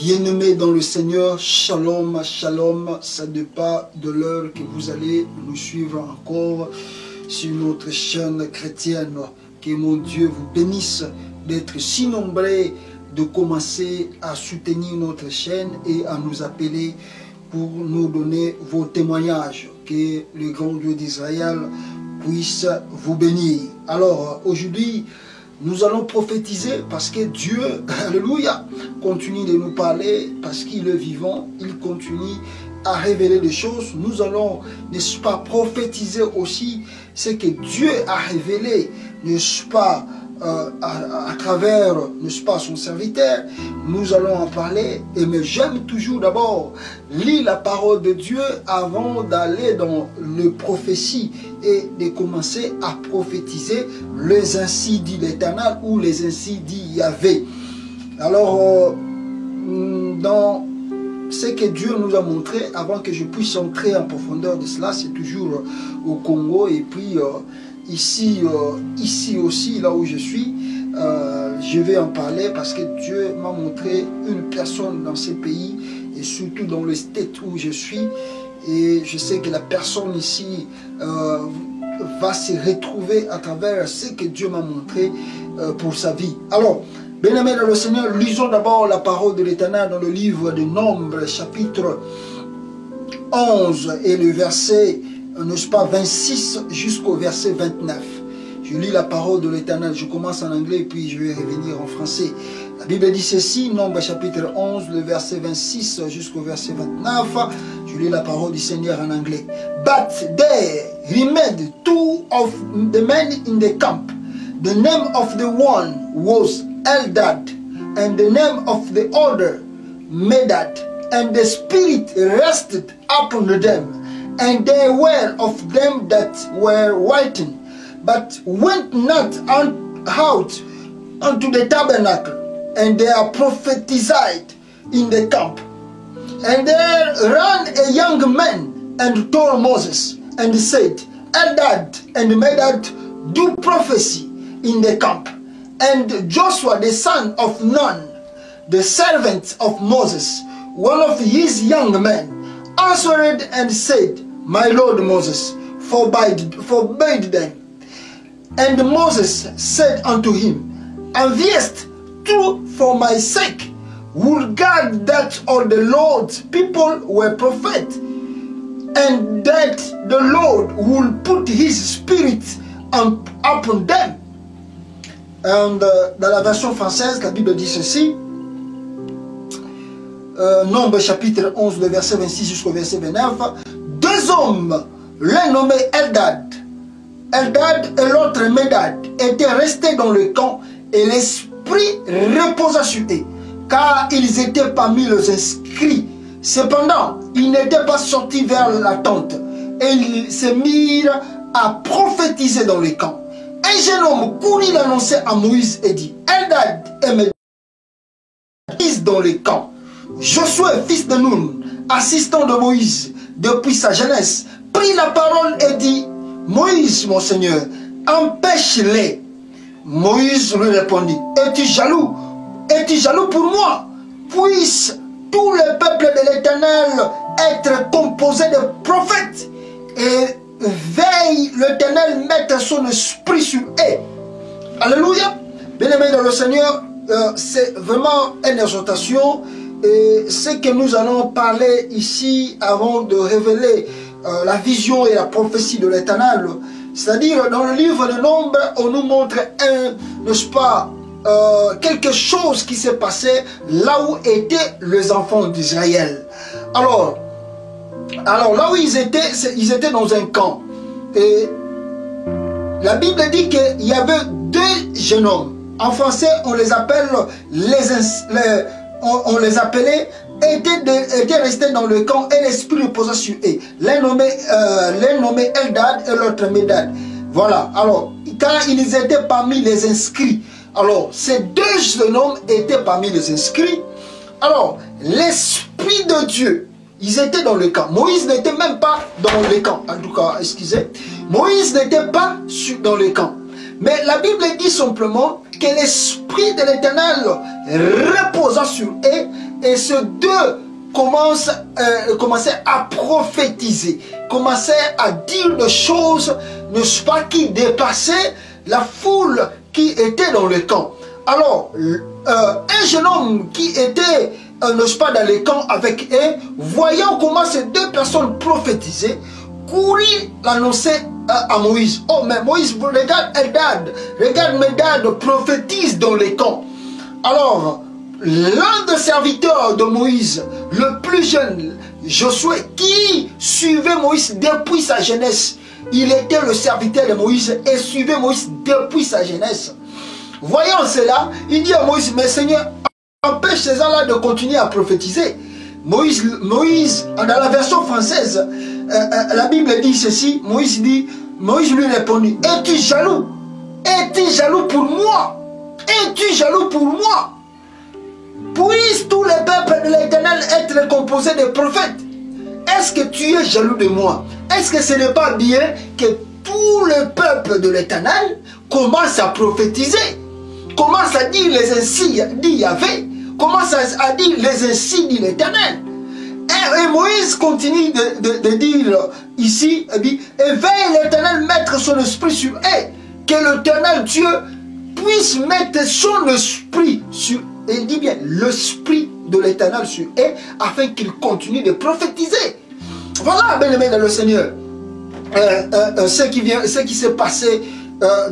Bien-aimés dans le Seigneur, shalom, shalom, ça dépend de l'heure que vous allez nous suivre encore sur notre chaîne chrétienne. Que mon Dieu vous bénisse d'être si nombreux, de commencer à soutenir notre chaîne et à nous appeler pour nous donner vos témoignages. Que le grand Dieu d'Israël puisse vous bénir. Alors aujourd'hui, nous allons prophétiser parce que Dieu, alléluia, continue de nous parler parce qu'il est vivant, il continue à révéler des choses. Nous allons, n'est-ce pas, prophétiser aussi ce que Dieu a révélé, n'est-ce pas, à travers, n'est-ce pas, son serviteur. Nous allons en parler. Et mais j'aime toujours d'abord lire la parole de Dieu avant d'aller dans le prophétie et de commencer à prophétiser les ainsi dit l'Éternel ou les ainsi dit Yahvé. Alors, dans ce que Dieu nous a montré, avant que je puisse entrer en profondeur de cela, c'est toujours au Congo et puis ici aussi, là où je suis, je vais en parler parce que Dieu m'a montré une personne dans ce pays et surtout dans le state où je suis. Et je sais que la personne ici va se retrouver à travers ce que Dieu m'a montré pour sa vie. Alors, bien-aimés dans le Seigneur, lisons d'abord la parole de l'Éternel dans le livre de Nombres, chapitre 11 et le verset, n'est-ce pas, 26 jusqu'au verset 29. Je lis la parole de l'Éternel, je commence en anglais puis je vais revenir en français. La Bible dit ceci, Nombres chapitre 11, le verset 26 jusqu'au verset 29. Je lis la parole du Seigneur en anglais. But there remained two of the men in the camp. The name of the one was Eldad, and the name of the other Medad. And the Spirit rested upon them. And they were of them that were waiting, but went not out unto the tabernacle, and they are prophesied in the camp. And there ran a young man and told Moses, and said, Eldad and Medad do prophecy in the camp. And Joshua the son of Nun, the servant of Moses, one of his young men, answered and said, My Lord Moses, forbade them. And Moses said unto him, Avest thou for my sake would God that all the Lord's people were prophets, and that the Lord will put his spirit upon them. And dans la version française, la Bible dit ceci, Nombre chapitre 11, le verset 26 jusqu'au verset 29, deux hommes, l'un nommé Eldad et l'autre Medad, étaient restés dans le camp et l'esprit reposa sur eux, car ils étaient parmi les inscrits. Cependant, ils n'étaient pas sortis vers la tente et ils se mirent à prophétiser dans le camp. Un jeune homme courut l'annoncer à Moïse et dit, Eldad et Medad disent dans le camp. Josué, fils de Nun, assistant de Moïse depuis sa jeunesse, prit la parole et dit, Moïse, mon Seigneur, empêche-les. Moïse lui répondit, es-tu jaloux? Es-tu jaloux pour moi? Puisse tout le peuple de l'Éternel être composé de prophètes, et veille l'Éternel mettre son esprit sur eux. Alléluia. Bien-aimés dans le Seigneur, c'est vraiment une exhortation. Et ce que nous allons parler ici avant de révéler la vision et la prophétie de l'Éternel, c'est-à-dire dans le livre de Nombres, on nous montre n'est-ce pas, quelque chose qui s'est passé là où étaient les enfants d'Israël. Alors là où ils étaient dans un camp. Et la Bible dit qu'il y avait deux jeunes hommes. En français, on les appelle on les appelait, étaient restés dans le camp et l'esprit reposa sur eux. L'un nommé Eldad et l'autre Medad. Voilà. Alors, car ils étaient parmi les inscrits. Alors, ces deux jeunes hommes étaient parmi les inscrits. Alors, l'esprit de Dieu, ils étaient dans le camp. Moïse n'était même pas dans le camp. En tout cas, excusez. Moïse n'était pas dans le camp. Mais la Bible dit simplement que l'Esprit de l'Éternel reposa sur eux, et ces deux commençaient à prophétiser, commençaient à dire des choses, n'est-ce pas, qui dépassaient la foule qui était dans le camp. Alors, un jeune homme qui était, n'est-ce pas, dans le camp avec eux, voyant comment ces deux personnes prophétisaient, courit l'annoncer à Moïse. Oh, mais Moïse, regarde Eldad, regarde Medad prophétise dans les camps. Alors, l'un des serviteurs de Moïse, le plus jeune, Josué, qui suivait Moïse depuis sa jeunesse, il était le serviteur de Moïse et suivait Moïse depuis sa jeunesse. Voyant cela, il dit à Moïse, mais Seigneur, empêche ces gens-là de continuer à prophétiser. Moïse, dans la version française, la Bible dit ceci, Moïse lui répondit, es-tu jaloux? Es-tu jaloux pour moi? Es-tu jaloux pour moi? Puissent tous les peuples de l'Éternel être composés de prophètes? Est-ce que tu es jaloux de moi? Est-ce que ce n'est pas bien que tout le peuple de l'Éternel commence à prophétiser? Commence à dire les ainsi dit Yahvé? Commence à dire les ainsi dit l'Éternel? Et Moïse continue de dire ici, il dit, éveille l'Éternel, mettre son esprit sur eux, que l'Éternel Dieu puisse mettre son esprit sur eux. Et il dit bien, l'esprit de l'Éternel sur eux, afin qu'il continue de prophétiser. Voilà, bien-aimés dans le Seigneur, ce qui s'est passé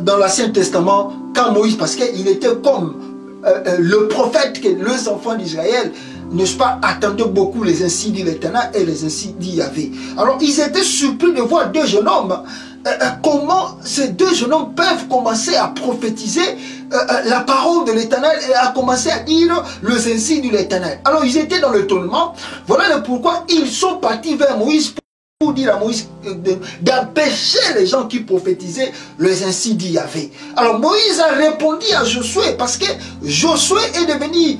dans l'Ancien Testament, quand Moïse, parce qu'il était comme le prophète que les enfants d'Israël, n'est-ce pas, attendaient beaucoup les ainsi dit l'Éternel et les ainsi dit Yahvé. Alors ils étaient surpris de voir deux jeunes hommes, comment ces deux jeunes hommes peuvent commencer à prophétiser la parole de l'Éternel et à commencer à dire les ainsi dit l'Éternel. Alors ils étaient dans l'étonnement, voilà pourquoi ils sont partis vers Moïse pour dire à Moïse d'empêcher les gens qui prophétisaient les ainsi dit Yahvé. Alors Moïse a répondu à Josué, parce que Josué est devenu,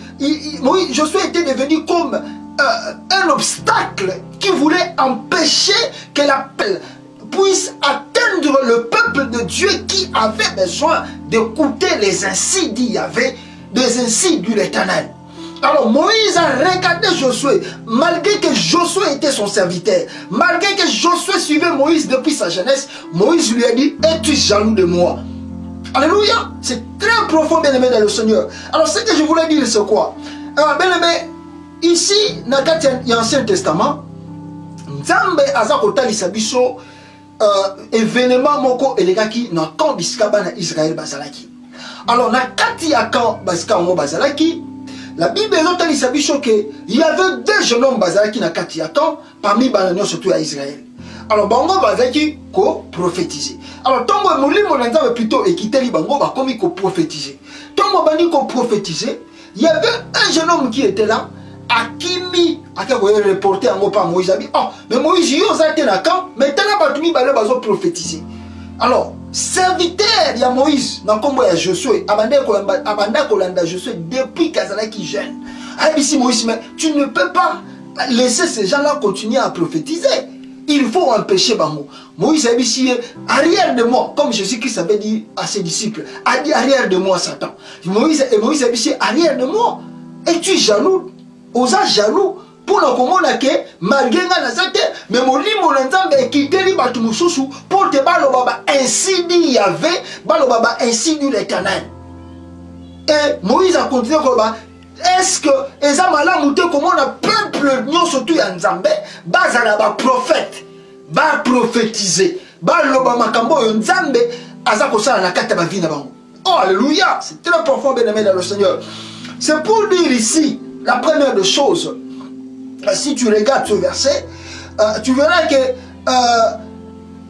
Josué était devenu comme un obstacle qui voulait empêcher que l'appel puisse atteindre le peuple de Dieu qui avait besoin d'écouter les ainsi dit Yahvé, des ainsi dit l'Éternel. Alors Moïse a regardé Josué, malgré que Josué était son serviteur, malgré que Josué suivait Moïse depuis sa jeunesse, Moïse lui a dit, es-tu jaloux de moi? Alléluia, c'est très profond, bien-aimé dans le Seigneur. Alors ce que je voulais dire, c'est quoi? Bien-aimé, ici, dans l'Ancien Testament, Nzambe aza kotalisa biso événement moko elekaki na camp biskaba na Israël bazalaki. Alors na kati ya camp biskaba bazalaki, la Bible est dit qu'il y avait deux jeunes hommes qui na kati ya camp parmi les surtout à Israël. Alors bango bazaki ko prophétiser. Alors tongo molimo na nzambe plutôt ekiteli bango ba komi ko prophétiser. Tongo bani ko prophétiser, il y avait un jeune homme qui était là, Akimi, aka ko reporter en par Moïse abi. Oh, mais Moïse yo za te na camp, mais tana batumi ba le bazo prophétiser. Alors, serviteur de Moïse, dans le ya Josué, abanda kolanda Josué depuis Kazalaki jeune. Ici Moïse, mais tu ne peux pas laisser ces gens-là continuer à prophétiser. Il faut empêcher Bango. Moïse a dit, arrière de moi, comme Jésus-Christ avait dit à ses disciples, a dit arrière de moi Satan. Moïse a dit, arrière de moi. Et tu es jaloux, osa jaloux. Pour le commander que malgré la santé, mais mon limo n'entend qui délivre à tout moussousou pour te baloba ainsi dit Yahvé, baloba ainsi dit l'Éternel. Et Moïse a continué comme est-ce que Ezamala mouté comment on a peuple non surtout en Zambé, bazala ba prophète, ba prophétiser, baloba makambo en Zambé, azako ça la carte ba vie na bango. Oh alléluia, c'est très profond bien-aimé dans le Seigneur. C'est pour dire ici la première des choses. Si tu regardes ce verset, tu verras que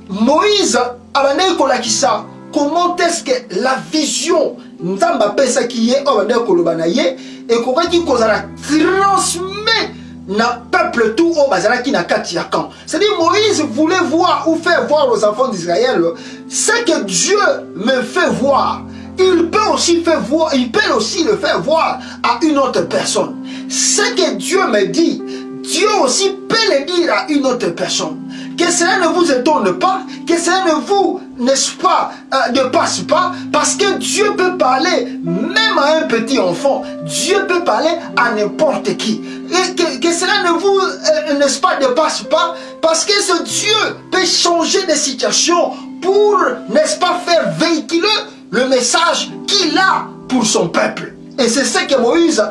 Moïse a dit comment est-ce que la vision Nzamba pesa qui est et comment qui cause la transmet na peuple tout au bazala qui n'a qu'à tiakan. C'est-à-dire Moïse voulait voir ou faire voir aux enfants d'Israël ce que Dieu me fait voir. Il peut aussi faire voir, il peut aussi le faire voir à une autre personne. Ce que Dieu me dit, Dieu aussi peut le dire à une autre personne. Que cela ne vous étonne pas, que cela ne vous n'est-ce pas, ne passe pas, parce que Dieu peut parler même à un petit enfant. Dieu peut parler à n'importe qui. Et que cela ne vous, n'est-ce pas, ne passe pas, parce que ce Dieu peut changer des situations pour, n'est-ce pas, faire véhiculer le message qu'il a pour son peuple. Et c'est ce que Moïse,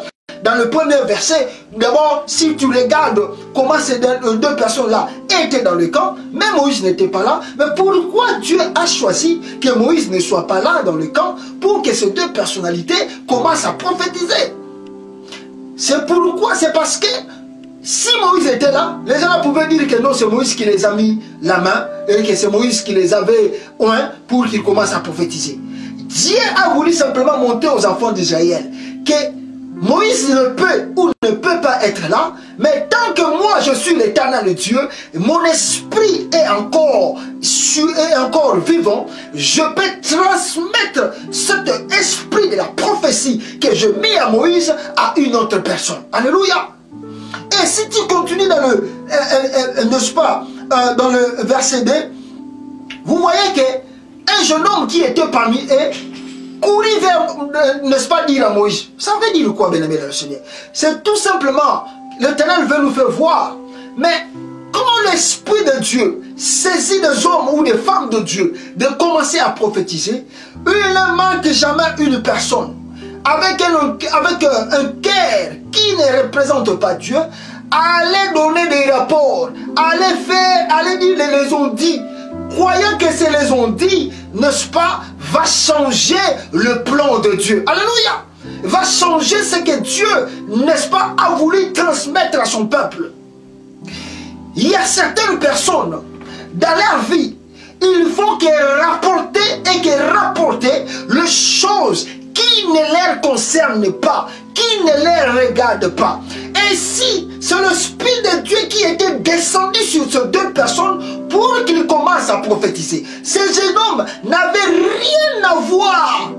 dans le premier verset, d'abord, si tu regardes comment ces deux personnes-là étaient dans le camp, même Moïse n'était pas là, mais pourquoi Dieu a choisi que Moïse ne soit pas là dans le camp pour que ces deux personnalités commencent à prophétiser? C'est pourquoi, c'est parce que si Moïse était là, les gens pouvaient dire que non, c'est Moïse qui les a mis la main et que c'est Moïse qui les avait oints pour qu'ils commencent à prophétiser. Dieu a voulu simplement montrer aux enfants d'Israël que Moïse ne peut ou ne peut pas être là, mais tant que moi je suis l'Éternel Dieu, mon esprit est encore vivant, je peux transmettre cet esprit de la prophétie que je mets à Moïse à une autre personne. Alléluia. Et si tu continues dans le, n'est-ce pas, dans le verset 2, vous voyez qu'un jeune homme qui était parmi eux courir vers, n'est-ce pas, dire à Moïse. Ça veut dire quoi, bien-aimé dans le Seigneur? C'est tout simplement, l'Éternel veut nous faire voir. Mais comment l'Esprit de Dieu saisit des hommes ou des femmes de Dieu de commencer à prophétiser? Il ne manque jamais une personne avec un cœur qui ne représente pas Dieu, aller donner des rapports, aller dire les ont dit, croyant que c'est les ont dit, n'est-ce pas, va changer le plan de Dieu. Alléluia. Va changer ce que Dieu, n'est-ce pas, a voulu transmettre à son peuple. Il y a certaines personnes, dans leur vie, il faut qu'elles rapportent les choses qui ne les concernent pas, qui ne les regardent pas. Et si c'est l'Esprit de Dieu qui était descendu sur ces deux personnes pour qu'ils commencent à prophétiser, ces jeunes hommes n'avaient rien à voir,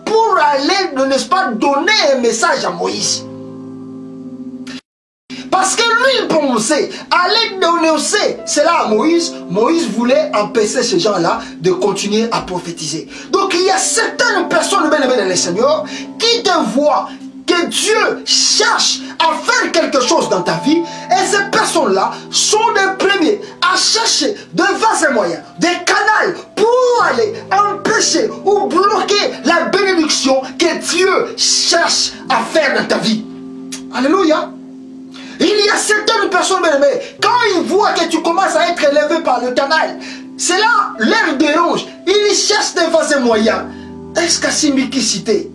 pour aller, n'est-ce pas, donner un message à Moïse. Parce que lui, il pensait aller dénoncer cela à Moïse. Moïse voulait empêcher ces gens-là de continuer à prophétiser. Donc il y a certaines personnes, bien aimées dans le Seigneur, qui te voient que Dieu cherche à faire quelque chose dans ta vie. Et ces personnes-là sont les premiers à chercher de vases et moyens, des canaux pour aller empêcher ou bloquer la bénédiction que Dieu cherche à faire dans ta vie. Alléluia. Il y a certaines personnes, bien aimées, quand ils voient que tu commences à être élevé par le canal, c'est là leur dérange. Ils cherchent des vases et moyens. Est-ce qu'à Simikicité?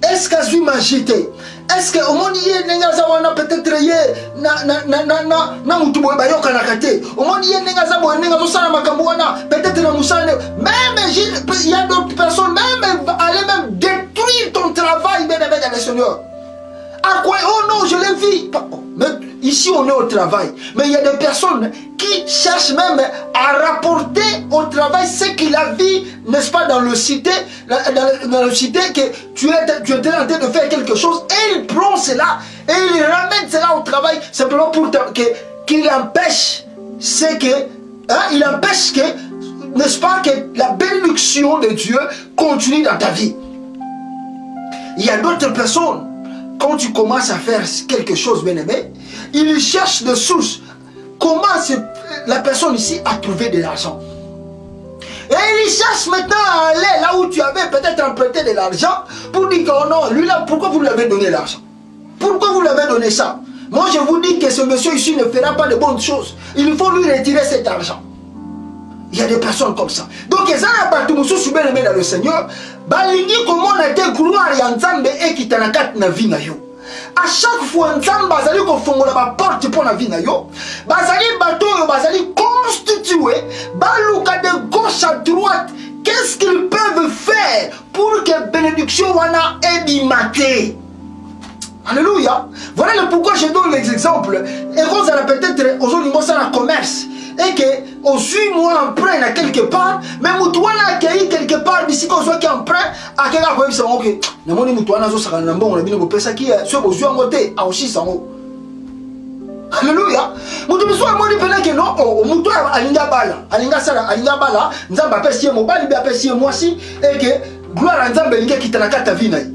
Est-ce qu'à Zumagité? Est-ce que au monde yé nengazawana peut-être yé na mutubo bayo kanakate? Au monde yé nengazawa nengazosa na makambuana peut-être na musane. Même il y a d'autres personnes même aller même détruire ton travail, bien aimé dans le Seigneur. À quoi? Oh non, je l'ai vu. Mais ici on est au travail. Mais il y a des personnes qui cherchent même à rapporter au travail ce qu'il a vu, n'est-ce pas, dans le cité, dans le cité, que tu étais en train de faire quelque chose, et il prend cela et il ramène cela au travail simplement pour qu'il empêche ce que, il empêche que, n'est-ce pas, que la bénédiction de Dieu continue dans ta vie. Il y a d'autres personnes. Quand tu commences à faire quelque chose, bien aimé, il cherche des sources. Comment la personne ici a trouvé de l'argent? Et il cherche maintenant à aller là où tu avais peut-être emprunté de l'argent pour dire que oh non, lui là, pourquoi vous lui avez donné l'argent? Pourquoi vous lui avez donné ça? Moi je vous dis que ce monsieur ici ne fera pas de bonnes choses. Il faut lui retirer cet argent. Il y a des personnes comme ça. Donc, ils ont battu Moussou bien aimé dans le Seigneur. Balingi comment on a été gloire et Nzambe et qui t'a na vie na yo. À chaque fois Nzambe bazali ko fongola ba porte pour la vie na yo. Bazali bateau yo bazali constitué. Baluka de gauche à droite. Qu'est-ce qu'ils peuvent faire pour que bénédiction wana édimaté? Alléluia. Voilà le pourquoi je donne les exemples. Et vous allez peut-être aujourd'hui ça dans commerce. Et que on suit moi emprunt à quelque part, mais Moutouana a accueilli quelque part d'ici qu'on soit qui emprunt à quelque part. C'est ok. Nous Moutouana zo sera bon, on a bien le pesa qui est sur aux yeux en côté à aussi sans. Alléluia. Mutu so amoni pena que non, mutu alinga bala, alinga bala, nzamba pesi mobali bi apesi mwasi et que gloire à nzamba linga kitana kata vie naï.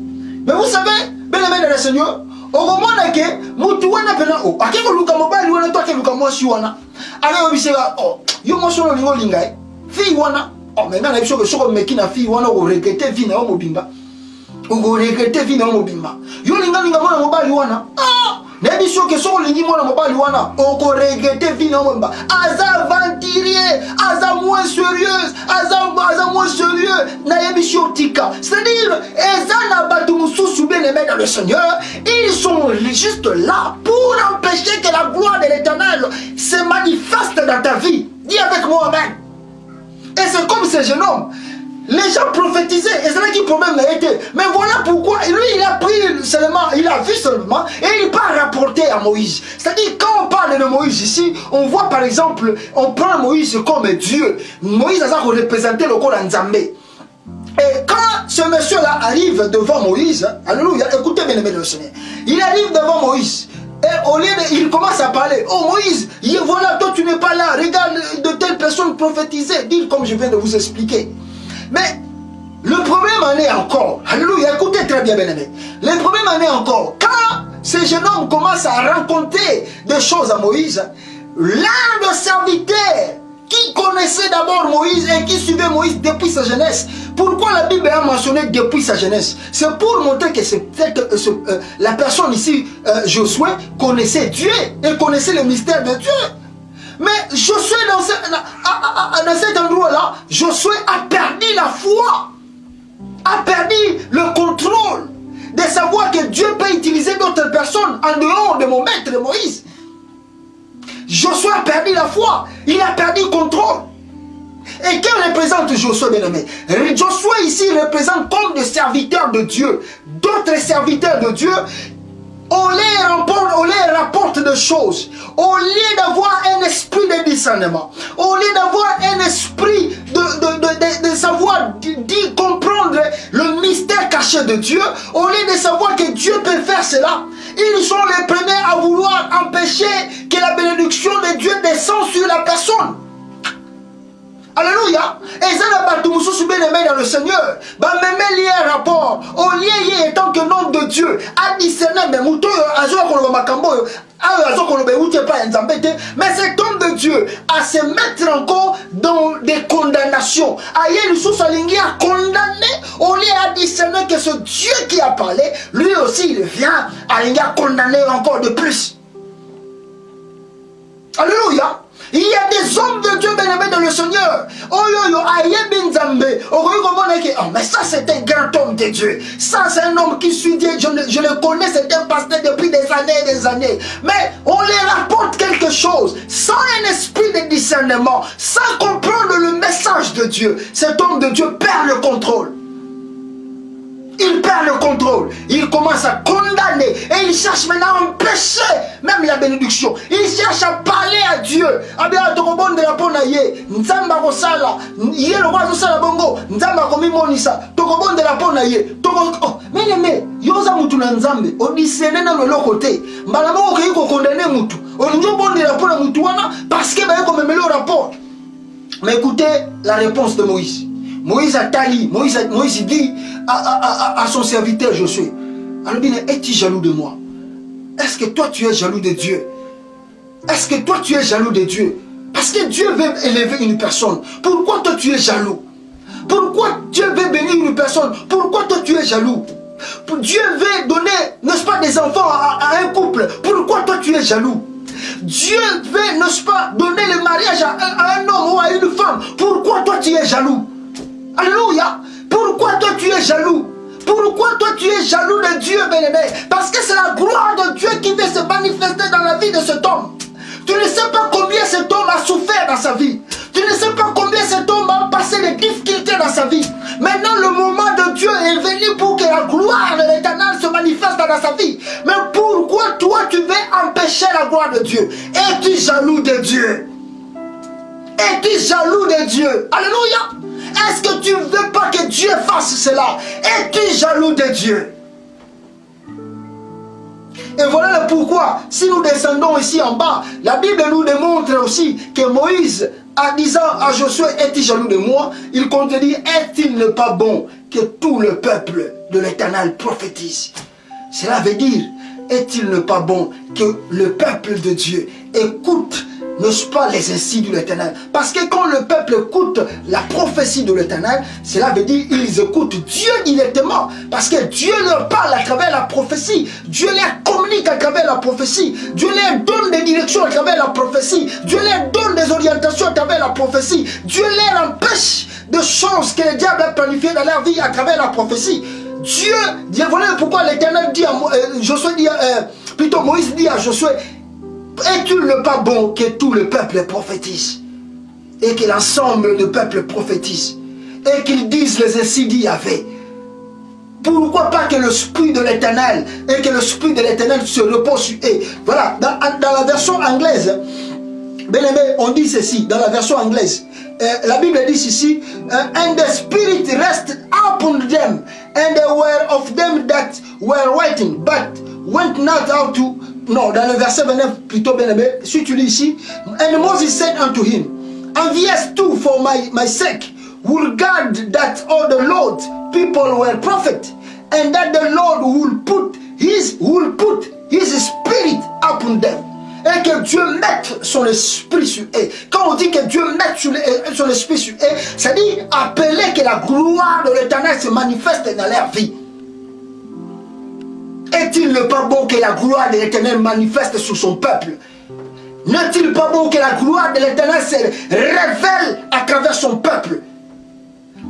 Mais vous savez, bien aimé dans le Seigneur, au moment que mutu wana pena akeko luka mobali wana to akeko luka mwasi wana. Ala obisera yo mwasi no lingo linga fi wana. Mais na biso que soko meki na fi wana o regretter vie na mobimba. O regretter vie na mobimba. Yo linga mwana mobali wana. Nebi sûr que son lingi mwana mobali wana oko regretter vie na mobimba. Aza aventurier, aza moins sérieuse, aza moins sérieux na yebi sûr tika. C'est-à-dire eza na batu mususu bien aimé dans le Seigneur, ils sont juste là pour empêcher que la gloire de l'Éternel se manifeste dans ta vie. Dis avec moi amen. Et c'est comme ce jeune homme. Les gens prophétisaient, et c'est là qu'il problème a été. Mais voilà pourquoi, lui il a pris seulement, il a vu seulement, et il part rapporter à Moïse. C'est-à-dire, quand on parle de Moïse ici, on voit par exemple, on prend Moïse comme Dieu. Moïse a représenté le corps d'Anzambé. Et quand ce monsieur-là arrive devant Moïse, alléluia, écoutez bien aimé le Seigneur, il arrive devant Moïse. Et au lieu de, il commence à parler. Oh Moïse, voilà, toi tu n'es pas là. Regarde de telles personnes prophétiser. Dis comme je viens de vous expliquer. Mais le problème en est encore. Alléluia, écoutez très bien, bien aimé. Le problème en est encore. Quand ces jeunes hommes commencent à raconter des choses à Moïse, l'un de serviteurs qui connaissait d'abord Moïse et qui suivait Moïse depuis sa jeunesse. Pourquoi la Bible a mentionné depuis sa jeunesse? C'est pour montrer que la personne ici, Josué, connaissait Dieu et connaissait le mystère de Dieu. Mais Josué, dans cet endroit-là, Josué a perdu la foi, a perdu le contrôle de savoir que Dieu peut utiliser d'autres personnes en dehors de mon maître Moïse. Josué a perdu la foi, il a perdu le contrôle. Et qui représente Josué, bien aimé? Josué ici représente comme des serviteurs de Dieu. D'autres serviteurs de Dieu, on les rapporte des choses. Au lieu d'avoir un esprit de discernement, au lieu d'avoir un esprit de savoir comprendre le mystère caché de Dieu, au lieu de savoir que Dieu peut faire cela, ils sont les premiers à vouloir empêcher que la bénédiction de Dieu descende sur la personne. Alléluia. Et ça n'a pas tout le monde bien aimé dans le Seigneur. Bah même lié un rapport. Au lieu étant que nom de Dieu a discerné mais mouton azo ko makambo azo ko be pas enzambete. Mais cet homme de Dieu à se mettre encore dans des condamnations. Aïe le sous salingi a condamné au lieu à discerner que ce Dieu qui a parlé, lui aussi il vient à condamner encore de plus. Alléluia. Il y a des hommes de Dieu bien-aimés dans le Seigneur. Oh yo yo, aïe Benzambe. Mais ça c'est un grand homme de Dieu. Ça c'est un homme qui suit Dieu. Je le connais, c'est un pasteur depuis des années et des années. Mais on les rapporte quelque chose sans un esprit de discernement, sans comprendre le message de Dieu. Cet homme de Dieu perd le contrôle. Il perd le contrôle. Il commence à condamner. Et il cherche maintenant à empêcher même la bénédiction. Il cherche à parler à Dieu. Abia tokobon de la ponaye. Nzamba kosala. Yé le roi sala bongo. Nzamba komi monisa. Tokobon de la ponaye. Toko. Mais yoza mutu na nzambe. Odisene na le côté. Mbala mo ko yiko condamner mutu. Olinjo bon de la pona mutu wana parce que ba ko memelo rapport. Mais écoutez la réponse de Moïse. Moïse a tali, Moïse dit à son serviteur Josué, alors bien, es-tu jaloux de moi? Est-ce que toi tu es jaloux de Dieu? Est-ce que toi tu es jaloux de Dieu? Parce que Dieu veut élever une personne. Pourquoi toi tu es jaloux? Pourquoi Dieu veut bénir une personne? Pourquoi toi tu es jaloux? Dieu veut donner, n'est-ce pas, des enfants à un couple. Pourquoi toi tu es jaloux? Dieu veut, n'est-ce pas, donner le mariage à un homme ou à une femme. Pourquoi toi tu es jaloux? Alléluia. Pourquoi toi tu es jaloux? Pourquoi toi tu es jaloux de Dieu, bien-aimé? Parce que c'est la gloire de Dieu qui veut se manifester dans la vie de cet homme. Tu ne sais pas combien cet homme a souffert dans sa vie. Tu ne sais pas combien cet homme a passé des difficultés dans sa vie. Maintenant le moment de Dieu est venu pour que la gloire de l'Éternel se manifeste dans sa vie. Mais pourquoi toi tu veux empêcher la gloire de Dieu? Es-tu jaloux de Dieu? Es-tu jaloux de Dieu? Alléluia. Est-ce que tu ne veux pas que Dieu fasse cela? Es-tu jaloux de Dieu? Et voilà le pourquoi, si nous descendons ici en bas, la Bible nous démontre aussi que Moïse, en disant à Josué, es-tu jaloux de moi? Il contredit, est-il ne pas bon que tout le peuple de l'Éternel prophétise? Cela veut dire, est-il ne pas bon que le peuple de Dieu écoute, n'est-ce pas, les insights de l'Éternel? Parce que quand le peuple écoute la prophétie de l'Éternel, cela veut dire qu'ils écoutent Dieu directement. Parce que Dieu leur parle à travers la prophétie. Dieu leur communique à travers la prophétie. Dieu leur donne des directions à travers la prophétie. Dieu leur donne des orientations à travers la prophétie. Dieu leur empêche des choses que le diable a planifiées dans leur vie à travers la prophétie. Dieu, voilà pourquoi l'Éternel dit à Josué, plutôt Moïse dit à Josué, est-il ne pas bon que tout le peuple prophétise et que l'ensemble du peuple prophétise et qu'ils disent les ainsi dit Yahvé? Pourquoi pas que l'esprit de l'Éternel et que l'esprit de l'Éternel se repose sur eux? Voilà, dans la version anglaise, bien aimé, on dit ceci, dans la version anglaise, la Bible dit ceci, and the spirit rested upon them, and they were of them that were writing, but went not out to... Non, dans le verset 29, plutôt bien aimé, si tu lis ici, and Moses said unto him, enviest too for my sake, will guard that all the Lord's people were prophets, and that the Lord will put his spirit upon them. Et que Dieu mette son esprit sur eux. Quand on dit que Dieu mette son esprit sur eux, ça dit appeler que la gloire de l'Éternel se manifeste dans leur vie. Est-il ne pas bon que la gloire de l'Éternel manifeste sur son peuple? N'est-il pas bon que la gloire de l'Éternel se révèle à travers son peuple?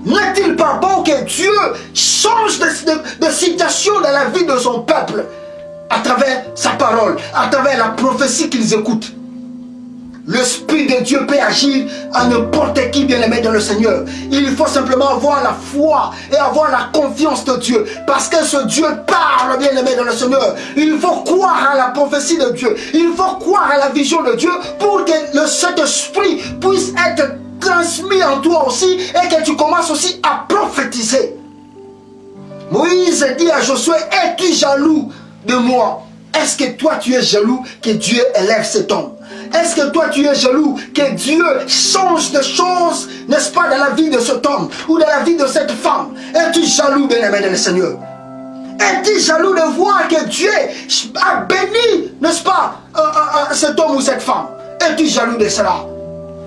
N'est-il pas bon que Dieu change de situation dans la vie de son peuple à travers sa parole, à travers la prophétie qu'ils écoutent? L'Esprit de Dieu peut agir à n'importe qui bien aimé dans le Seigneur. Il faut simplement avoir la foi et avoir la confiance de Dieu. Parce que ce Dieu parle bien aimé dans le Seigneur. Il faut croire à la prophétie de Dieu. Il faut croire à la vision de Dieu pour que cet esprit puisse être transmis en toi aussi et que tu commences aussi à prophétiser. Moïse dit à Josué, es-tu jaloux de moi? Est-ce que toi tu es jaloux que Dieu élève cet homme? Est-ce que toi tu es jaloux que Dieu change de choses, n'est-ce pas, dans la vie de cet homme ou dans la vie de cette femme? Es-tu jaloux, bien-aimé dans le Seigneur? Es-tu jaloux de voir que Dieu a béni, n'est-ce pas, cet homme ou cette femme? Es-tu jaloux de cela?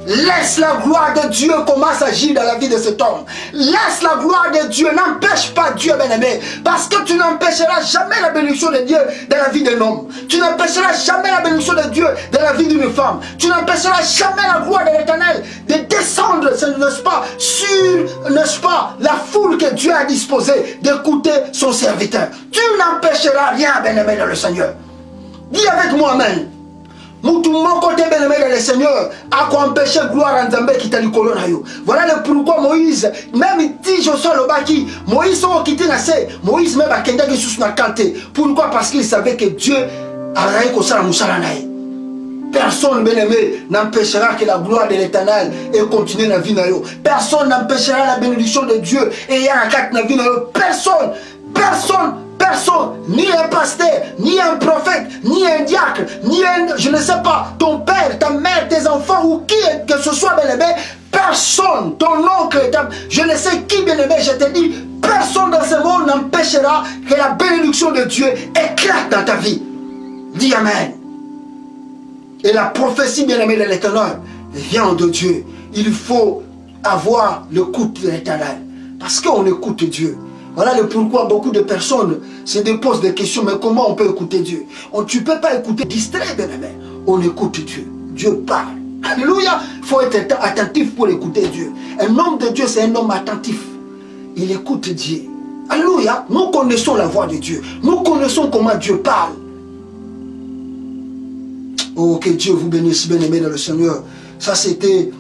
Laisse la gloire de Dieu commencer à agir dans la vie de cet homme. Laisse la gloire de Dieu. N'empêche pas Dieu, bien-aimé. Parce que tu n'empêcheras jamais la bénédiction de Dieu dans la vie d'un homme. Tu n'empêcheras jamais la bénédiction de Dieu dans la vie d'une femme. Tu n'empêcheras jamais la gloire de l'Éternel de descendre, n'est-ce pas, sur, n'est-ce pas, la foule que Dieu a disposée d'écouter son serviteur. Tu n'empêcheras rien, bien-aimé, dans le Seigneur. Dis avec moi, amen. Mon côté bien-aimé dans le Seigneur a empêché gloire en Zambé qui t'a dit colonayo. Voilà le pourquoi Moïse, même si je sois le baki, Moïse a quitté la scène, Moïse même a quitté sous na kanté. Pourquoi? Parce qu'il savait que Dieu a raillé comme ça la moussaranaï. Personne, bien-aimé, n'empêchera que la gloire de l'Éternel et continuer la vie. Personne n'empêchera la bénédiction de Dieu et il y a un cadre dans la vie. Personne, personne. Personne, ni un pasteur, ni un prophète, ni un diacre, ni un, je ne sais pas, ton père, ta mère, tes enfants ou qui que ce soit, bien-aimé, personne, ton oncle, je ne sais qui, bien-aimé, je te dis, personne dans ce monde n'empêchera que la bénédiction de Dieu éclate dans ta vie. Dis Amen. Et la prophétie, bien-aimé de l'Éternel, vient de Dieu. Il faut avoir l'écoute de l'Éternel. Parce qu'on écoute Dieu. Voilà le pourquoi beaucoup de personnes se posent des questions. Mais comment on peut écouter Dieu? Tu ne peux pas écouter distrait, bien-aimé. On écoute Dieu. Dieu parle. Alléluia. Il faut être attentif pour écouter Dieu. Un homme de Dieu, c'est un homme attentif. Il écoute Dieu. Alléluia. Nous connaissons la voix de Dieu. Nous connaissons comment Dieu parle. Oh, que Dieu vous bénisse, bien-aimé dans le Seigneur. Ça, c'était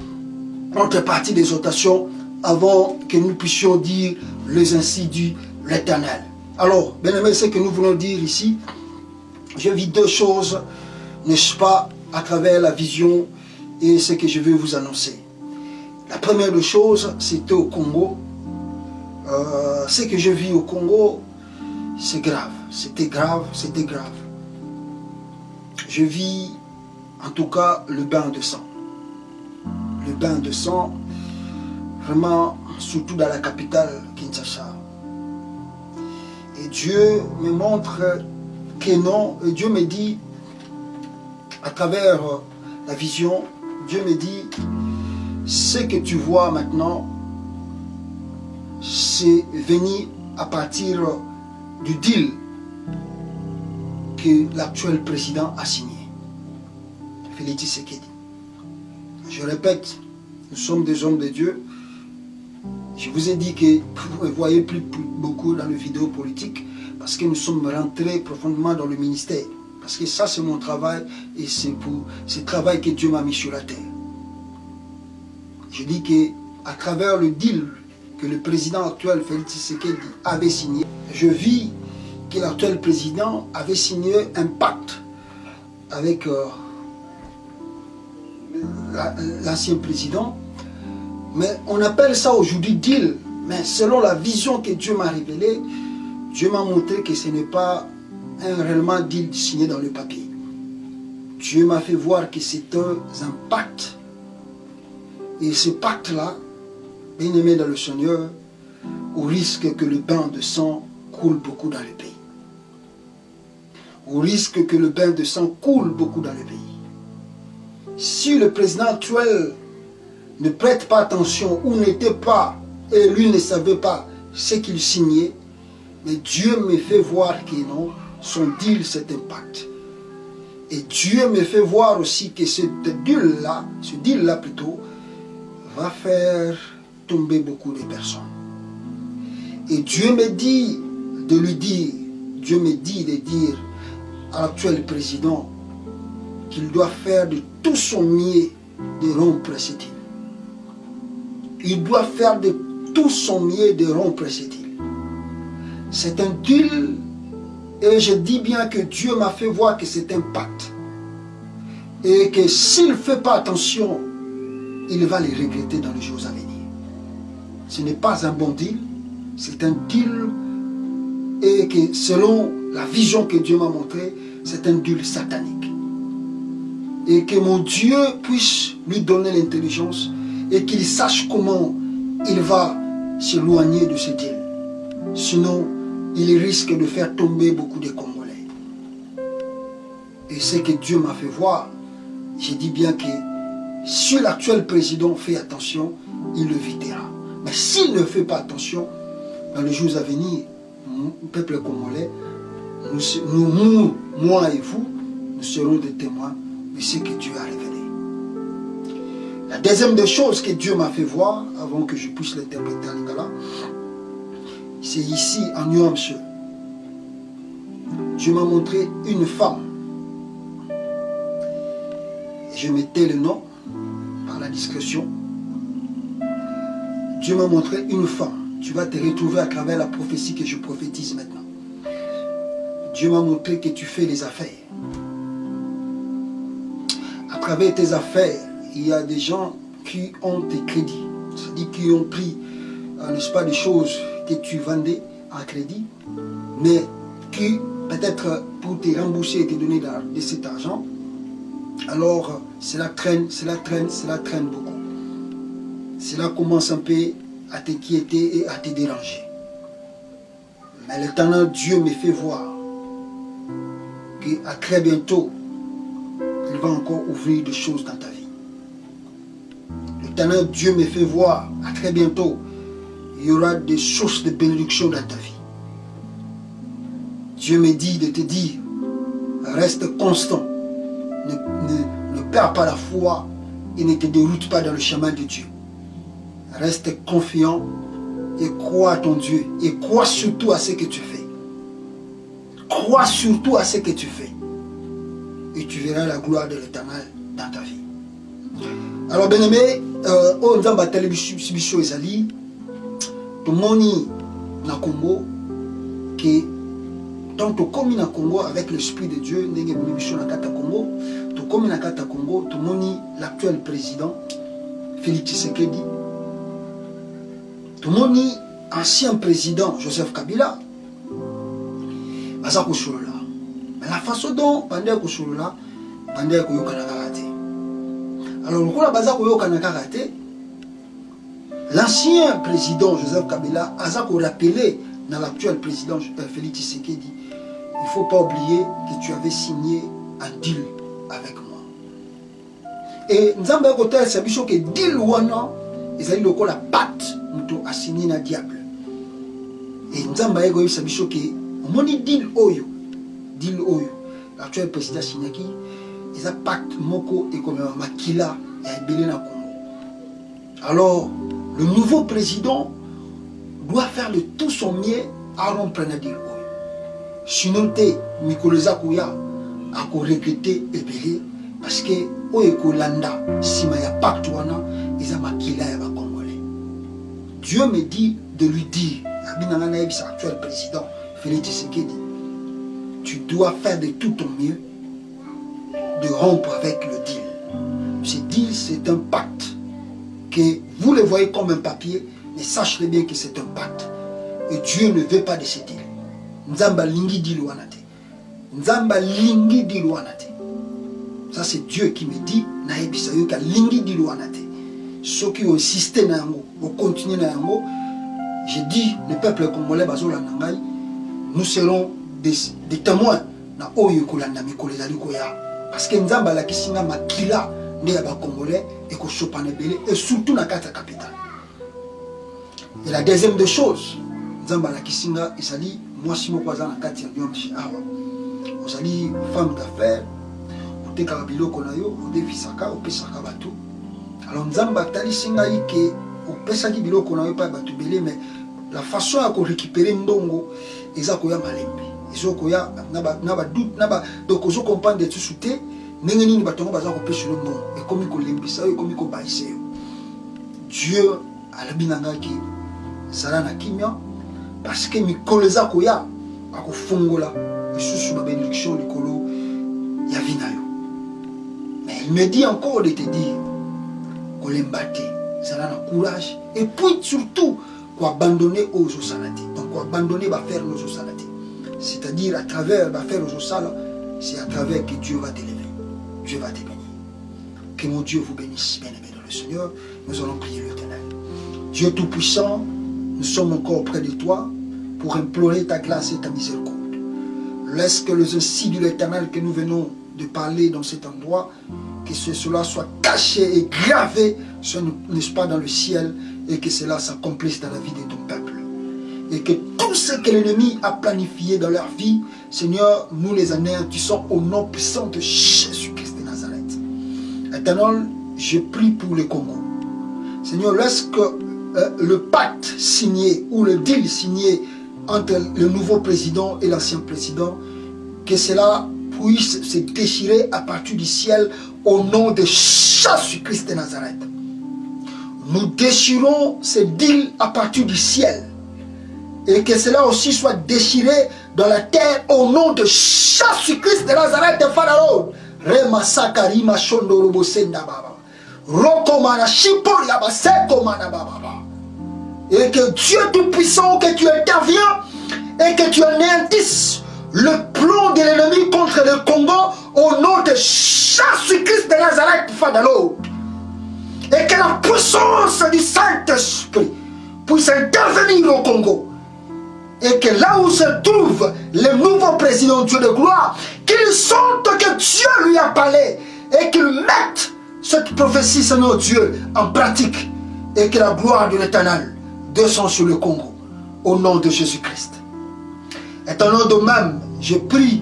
notre partie d'exhortation avant que nous puissions dire les ainsi dit l'Éternel. Alors, bien-aimé, ce que nous voulons dire ici, je vis deux choses, n'est-ce pas, à travers la vision et ce que je vais vous annoncer. La première des choses, c'était au Congo. Ce que je vis au Congo, c'est grave. C'était grave, c'était grave. je vis en tout cas le bain de sang. Le bain de sang, vraiment, surtout dans la capitale, Kinshasa. Et Dieu me montre que non, et Dieu me dit, à travers la vision, Dieu me dit, ce que tu vois maintenant, c'est venu à partir du deal que l'actuel président a signé. Félix Tshisekedi. Je répète, nous sommes des hommes de Dieu. Je vous ai dit que vous ne voyez plus beaucoup dans les vidéos politiques parce que nous sommes rentrés profondément dans le ministère. Parce que ça, c'est mon travail et c'est pour ce travail que Dieu m'a mis sur la terre. Je dis qu'à travers le deal que le président actuel, Félix Tshisekedi, avait signé, je vis que l'actuel président avait signé un pacte avec l'ancien président. Mais on appelle ça aujourd'hui deal. Mais selon la vision que Dieu m'a révélée, Dieu m'a montré que ce n'est pas un réellement deal signé dans le papier. Dieu m'a fait voir que c'est un pacte. Et ce pacte-là, bien-aimé dans le Seigneur, au risque que le bain de sang coule beaucoup dans le pays. Au risque que le bain de sang coule beaucoup dans le pays. Si le président actuel ne prête pas attention ou n'était pas, et lui ne savait pas ce qu'il signait, mais Dieu me fait voir que non, son deal c'est un pacte. Et Dieu me fait voir aussi que ce deal-là plutôt, va faire tomber beaucoup de personnes. Et Dieu me dit de lui dire, Dieu me dit de dire à l'actuel président qu'il doit faire de tout son mieux de rompre ce deal. Il doit faire de tout son mieux de rompre ce deal. C'est un deal et je dis bien que Dieu m'a fait voir que c'est un pacte. Et que s'il ne fait pas attention, il va les regretter dans les jours à venir. Ce n'est pas un bon deal, c'est un deal et que selon la vision que Dieu m'a montrée, c'est un deal satanique. Et que mon Dieu puisse lui donner l'intelligence et qu'il sache comment il va s'éloigner de ce deal. Sinon, il risque de faire tomber beaucoup de Congolais. Et ce que Dieu m'a fait voir, j'ai dit bien que si l'actuel président fait attention, il le évitera. Mais s'il ne fait pas attention, dans les jours à venir, le peuple congolais, nous, moi et vous, nous serons des témoins de ce que Dieu a révélé. La deuxième des choses que Dieu m'a fait voir, avant que je puisse l'interpréter en lingala, c'est ici en New Hampshire. Dieu m'a montré une femme. Je mettais le nom par la discrétion. Dieu m'a montré une femme. Tu vas te retrouver à travers la prophétie que je prophétise maintenant. Dieu m'a montré que tu fais les affaires. À travers tes affaires, il y a des gens qui ont tes crédits. C'est-à-dire qui ont pris, n'est-ce pas, des choses que tu vendais en crédit, mais qui, peut-être pour te rembourser et te donner de cet argent, alors cela traîne beaucoup. Cela commence un peu à t'inquiéter et à te déranger. Mais l'Éternel Dieu me fait voir qu'à très bientôt, il va encore ouvrir des choses dans ta vie. L'Éternel Dieu me fait voir, à très bientôt, il y aura des sources de bénédiction dans ta vie. Dieu me dit de te dire, reste constant, ne perds pas la foi et ne te déroute pas dans le chemin de Dieu. Reste confiant et crois à ton Dieu et crois surtout à ce que tu fais. Crois surtout à ce que tu fais et tu verras la gloire de l'Éternel dans ta vie. Alors bien aimé, on va battre les bichos ezali. Tout le monde na Congo que tant que comme na Congo avec l'esprit de Dieu, n'engé bichos na kata Congo, tout comme na kata Congo, tout le monde l'actuel président Félix Tshisekedi. Tout le monde, ancien président Joseph Kabila, Mais la façon dont pendant que je là, pendant que je raté. Alors, le baza ko raté. L'ancien président Joseph Kabila a rappelé dans l'actuel président Félix Tshisekedi, il ne faut pas oublier que tu avais signé un deal avec moi. Et nous avons côté c'est bicho que deal wana ils allaient le la patte nous a signé na diable. Et nous avons égo c'est bicho que moni deal oyo l'actuel président Signaki ils a pacte moko et comme makila ya belé na Congo. Alors le nouveau président doit faire le tout son mieux à rompre na deal oyo. Sinon te Mikoleza Kouya a regretté et belé parce que Oekolanda, si ma ya pacte wana, ils ont makila ya ba Congolais. Dieu me dit de lui dire, actuel président Félix Tshisekedi, tu dois faire de tout ton mieux de rompre avec le deal. Ce deal, c'est un pacte que vous le voyez comme un papier, mais sachez bien que c'est un pacte. Et Dieu ne veut pas de ce deal. Nzamba lingi deal wanate. Nzamba lingi deal wanate. Ça c'est Dieu qui me dit, naebisa yo ka lingi deal wanate. Ceux qui ont insisté na yango, ont continué na yango, j'ai dit, le peuple congolais bazola nangai, nous serons des témoins na oyo kolanda mikolo ezali koya. Parce que Nzamba la kisinga makila ne ya ba congolais et ko chopane belé et surtout na kata capitale. Et la deuxième des choses, Nzamba la kisinga ezali moi si moko za na kati ya nyom chez awa. Ozali femme d'affaires, oteka biloko na yo, odefisaka, opesaka bato. Alors Nzamba tali singa ike opesaki biloko na yo pa bato belé, mais la façon à récupérer ndongo eza koya malembe. Ezo koya naba doute naba donc ozo comprendre tout souté ndenge nini batongo baza ko pêcher le ndongo et comme ko lembisa et comme ko baise. Dieu alabinanga ki sala na kimia parce que mikolo eza koya akofungola isusu ba bénédiction likolo ya vinayo. Mais il me dit encore de te dire ko lembate sala na courage et puis surtout ko abandonner aux osalati. Donc ko abandonner ba faire nos osalati. C'est-à-dire à travers la faire aux osala, c'est à travers que Dieu va t'élever. Dieu va te bénir. Que mon Dieu vous bénisse, bien-aimé dans le Seigneur. Nous allons prier l'Éternel. Dieu Tout-Puissant, nous sommes encore auprès de toi pour implorer ta grâce et ta miséricorde. Laisse que les insides de l'Éternel que nous venons de parler dans cet endroit, que cela soit caché et gravé, n'est-ce pas, dans le ciel, et que cela s'accomplisse dans la vie de ton peuple. Et que tout ce que l'ennemi a planifié dans leur vie, Seigneur, nous les anéantissons au nom puissant de Jésus-Christ de Nazareth. Éternel, je prie pour le Congo. Seigneur, laisse que le pacte signé ou le deal signé entre le nouveau président et l'ancien président, que cela puisse se déchirer à partir du ciel au nom de Jésus-Christ de Nazareth. Nous déchirons ce deal à partir du ciel. Et que cela aussi soit déchiré dans la terre au nom de Jésus-Christ de Nazareth de Pharaon. Rema sakari mashondo robosenda baba. Rokomana shipor yabaseko mana baba. Et que Dieu Tout-Puissant, que tu interviens et que tu anéantisses le plan de l'ennemi contre le Congo au nom de Jésus-Christ de Nazareth de Pharaon. Et que la puissance du Saint-Esprit puisse intervenir au Congo. Et que là où se trouve le nouveau président Dieu de gloire, qu'il sente que Dieu lui a parlé et qu'il mette cette prophétie, Seigneur Dieu, en pratique. Et que la gloire de l'Éternel descende sur le Congo, au nom de Jésus-Christ. Et en nom de même, je prie,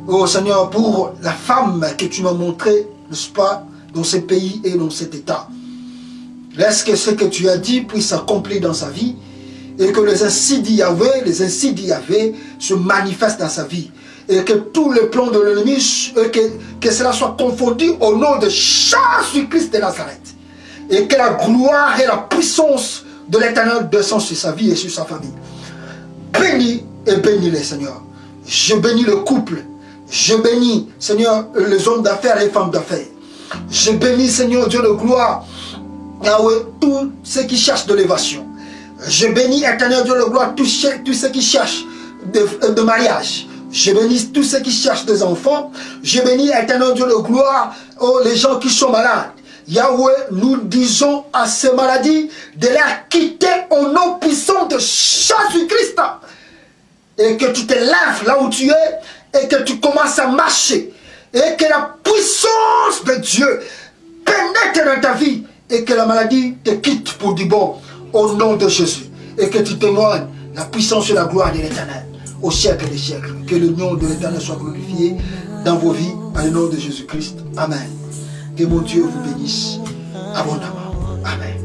oh Seigneur, pour la femme que tu m'as montrée, n'est-ce pas, dans ce pays et dans cet état. Laisse que ce que tu as dit puisse s'accomplir dans sa vie. Et que les insides d'Yahvé se manifestent dans sa vie. Et que tous les plans de l'ennemi, que cela soit confondu au nom de Jésus-Christ de Nazareth. Et que la gloire et la puissance de l'Éternel descendent sur sa vie et sur sa famille. Bénis et bénis-les, Seigneur. Je bénis le couple. Je bénis, Seigneur, les hommes d'affaires et les femmes d'affaires. Je bénis, Seigneur Dieu de gloire, Yahweh, tous ceux qui cherchent de l'évasion. Je bénis, Éternel Dieu de gloire, tous ceux qui cherchent de mariage. Je bénis tous ceux qui cherchent des enfants. Je bénis, éternel Dieu de gloire, oh, les gens qui sont malades. Yahweh, nous disons à ces maladies de les quitter au nom puissant de Jésus-Christ. Et que tu te lèves là où tu es et que tu commences à marcher. Et que la puissance de Dieu pénètre dans ta vie et que la maladie te quitte pour du bon au nom de Jésus. Et que tu témoignes la puissance et la gloire de l'Éternel au siècle des siècles. Que le nom de l'Éternel soit glorifié dans vos vies, dans le nom de Jésus-Christ. Amen. Que mon Dieu vous bénisse abondamment. Amen.